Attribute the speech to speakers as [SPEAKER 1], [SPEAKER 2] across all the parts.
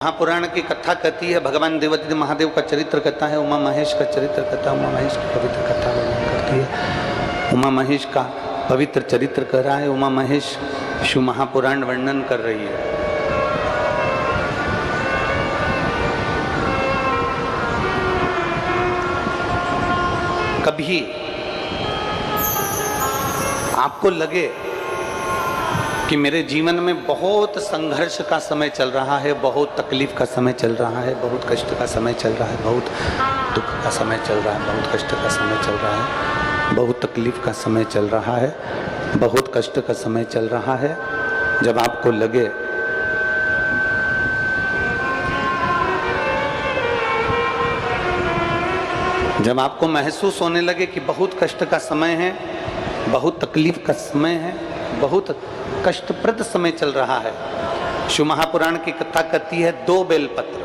[SPEAKER 1] महापुराण की कथा कहती है, भगवान देवादिदेव महादेव का चरित्र कहता है, उमा महेश का चरित्र कहता है, उमा महेश की पवित्र कथा वर्णन करती है। उमा महेश का पवित्र चरित्र कह रहा है, उमा महेश शिव महापुराण वर्णन कर रही है। कभी आपको लगे कि मेरे जीवन में बहुत संघर्ष का समय चल रहा है, बहुत तकलीफ का समय चल रहा है, बहुत कष्ट का समय चल रहा है, बहुत दुख का समय चल रहा है, बहुत कष्ट का समय चल रहा है, बहुत तकलीफ का समय चल रहा है, बहुत कष्ट का समय चल रहा है। जब आपको लगे जब आपको महसूस होने लगे कि बहुत कष्ट का समय है, बहुत तकलीफ का समय है, बहुत कष्टप्रद समय चल रहा है, शिव महापुराण की कथा कहती है, दो बेलपत्र,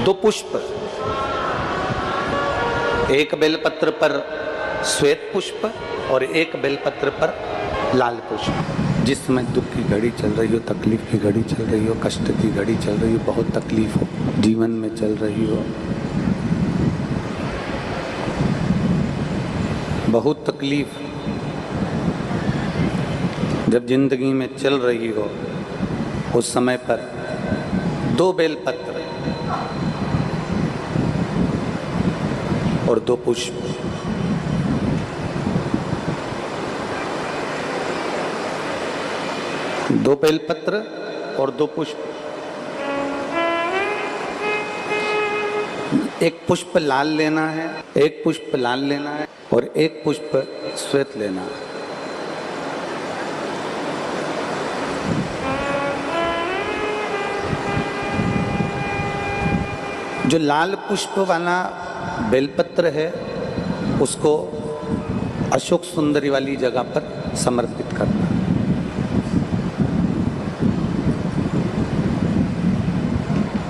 [SPEAKER 1] दो पुष्प, एक बेलपत्र पर श्वेत पुष्प और एक बेलपत्र पर लाल पुष्प। जिस समय दुख की घड़ी चल रही हो, तकलीफ की घड़ी चल रही हो, कष्ट की घड़ी चल रही हो, बहुत तकलीफ हो जीवन में चल रही हो, बहुत तकलीफ जब जिंदगी में चल रही हो, उस समय पर दो बेलपत्र और दो पुष्प, दो बेलपत्र और दो पुष्प, एक पुष्प लाल लेना है, एक पुष्प लाल लेना है और एक पुष्प श्वेत लेना है। जो लाल पुष्प वाला बेलपत्र है, उसको अशोक सुंदरी वाली जगह पर समर्पित करना है।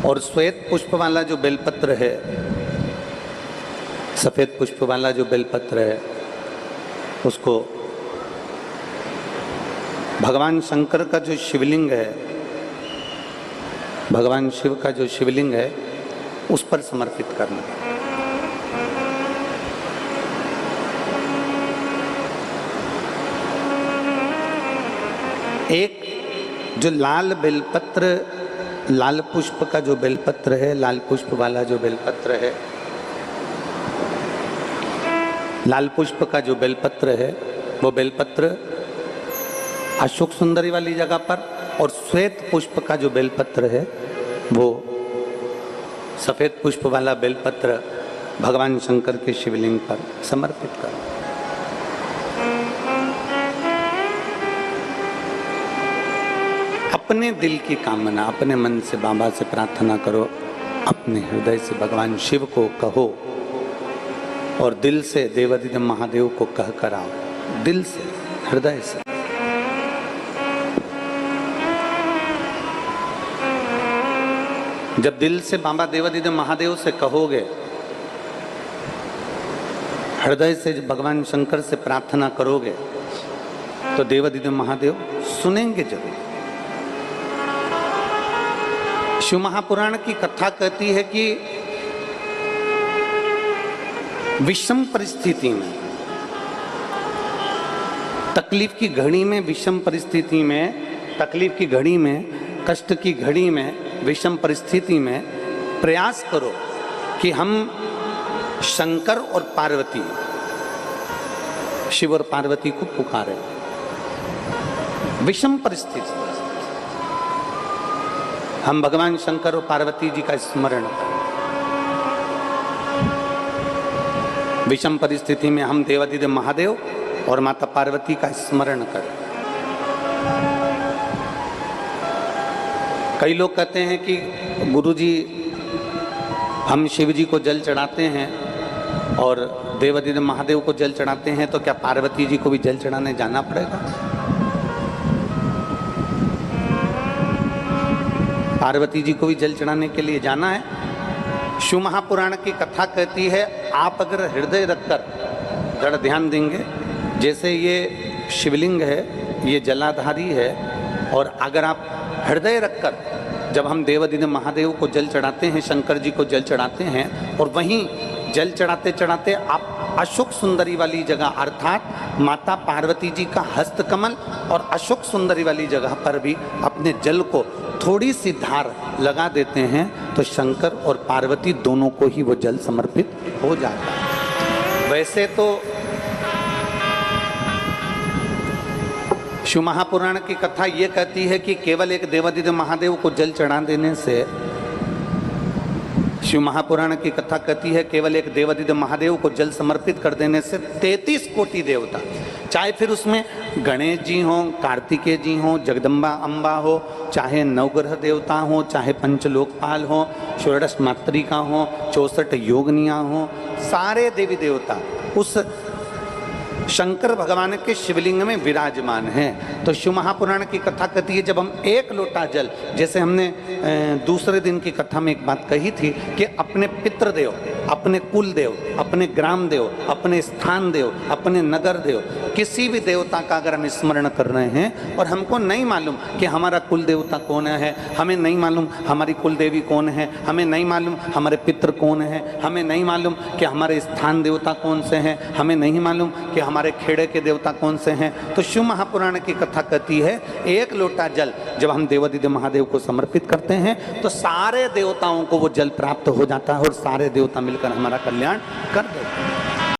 [SPEAKER 1] और श्वेत पुष्प वाला जो बेलपत्र है, सफेद पुष्प वाला जो बेलपत्र है, उसको भगवान शंकर का जो शिवलिंग है, भगवान शिव का जो शिवलिंग है, उस पर समर्पित करना। एक जो लाल बेलपत्र, लाल पुष्प का जो बेलपत्र है, लाल पुष्प वाला जो बेलपत्र है, लाल पुष्प का जो बेलपत्र है, वो बेलपत्र अशोक सुंदरी वाली जगह पर, और श्वेत पुष्प का जो बेलपत्र है, वो सफेद पुष्प वाला बेलपत्र भगवान शंकर के शिवलिंग पर समर्पित कर। अपने दिल की कामना अपने मन से बाबा से प्रार्थना करो, अपने हृदय से भगवान शिव को कहो और दिल से देवादिदेव महादेव को कह कर आओ, दिल से, हृदय से। जब दिल से बाबा देवादिदेव महादेव से कहोगे, हृदय से भगवान शंकर से प्रार्थना करोगे, तो देवादिदेव महादेव सुनेंगे जरूर। शिव महापुराण की कथा कहती है कि विषम परिस्थिति में, तकलीफ की घड़ी में, विषम परिस्थिति में, तकलीफ की घड़ी में, कष्ट की घड़ी में, विषम परिस्थिति में प्रयास करो कि हम शंकर और पार्वती, शिव और पार्वती को पुकारें। विषम परिस्थिति हम भगवान शंकर और पार्वती जी का स्मरण करें। विषम परिस्थिति में हम देवादिदेव महादेव और माता पार्वती का स्मरण करें। कई लोग कहते हैं कि गुरुजी, हम शिव जी को जल चढ़ाते हैं और देवादिदेव महादेव को जल चढ़ाते हैं, तो क्या पार्वती जी को भी जल चढ़ाने जाना पड़ेगा? पार्वती जी को भी जल चढ़ाने के लिए जाना है? शिव महापुराण की कथा कहती है, आप अगर हृदय रखकर जड़ ध्यान देंगे, जैसे ये शिवलिंग है, ये जलाधारी है, और अगर आप हृदय रखकर जब हम देवादिदेव महादेव को जल चढ़ाते हैं, शंकर जी को जल चढ़ाते हैं, और वहीं जल चढ़ाते चढ़ाते आप अशोक सुंदरी वाली जगह अर्थात माता पार्वती जी का हस्तकमल और अशोक सुंदरी वाली जगह पर भी अपने जल को थोड़ी सी धार लगा देते हैं तो शंकर और पार्वती दोनों को ही वो जल समर्पित हो जाता है। वैसे तो शिव महापुराण की कथा ये कहती है कि केवल एक देवादिदेव महादेव को जल चढ़ा देने से, शिव महापुराण की कथा कहती है केवल एक देवादिदेव महादेव को जल समर्पित कर देने से 33 कोटि देवता, चाहे फिर उसमें गणेश जी हों, कार्तिकेय जी हों, जगदम्बा अम्बा हो, चाहे नवग्रह देवता हों, चाहे पंचलोकपाल हों, षोडश मातृका हों, 64 योगनियाँ हों, सारे देवी देवता उस शंकर भगवान के शिवलिंग में विराजमान हैं। तो शिव महापुराण की कथा कहती है जब हम एक लोटा जल, जैसे हमने दूसरे दिन की कथा में एक बात कही थी कि अपने पितृदेव, अपने कुल देव, अपने ग्राम देव, अपने स्थान देव, अपने नगर देव, किसी भी देवता का अगर हम स्मरण कर रहे हैं और हमको नहीं मालूम कि हमारा कुल देवता कौन है, हमें नहीं मालूम हमारी कुल देवी कौन है, हमें नहीं मालूम हमारे पितृ कौन है, हमें नहीं मालूम कि हमारे स्थान देवता कौन से हैं, हमें नहीं मालूम कि हमारे खेड़े के देवता कौन से हैं, तो शिव महापुराण की कथा कहती है एक लोटा जल जब हम देवादिदेव महादेव को समर्पित करते हैं तो सारे देवताओं को वो जल प्राप्त हो जाता है और सारे देवता मिलकर हमारा कल्याण कर देते हैं।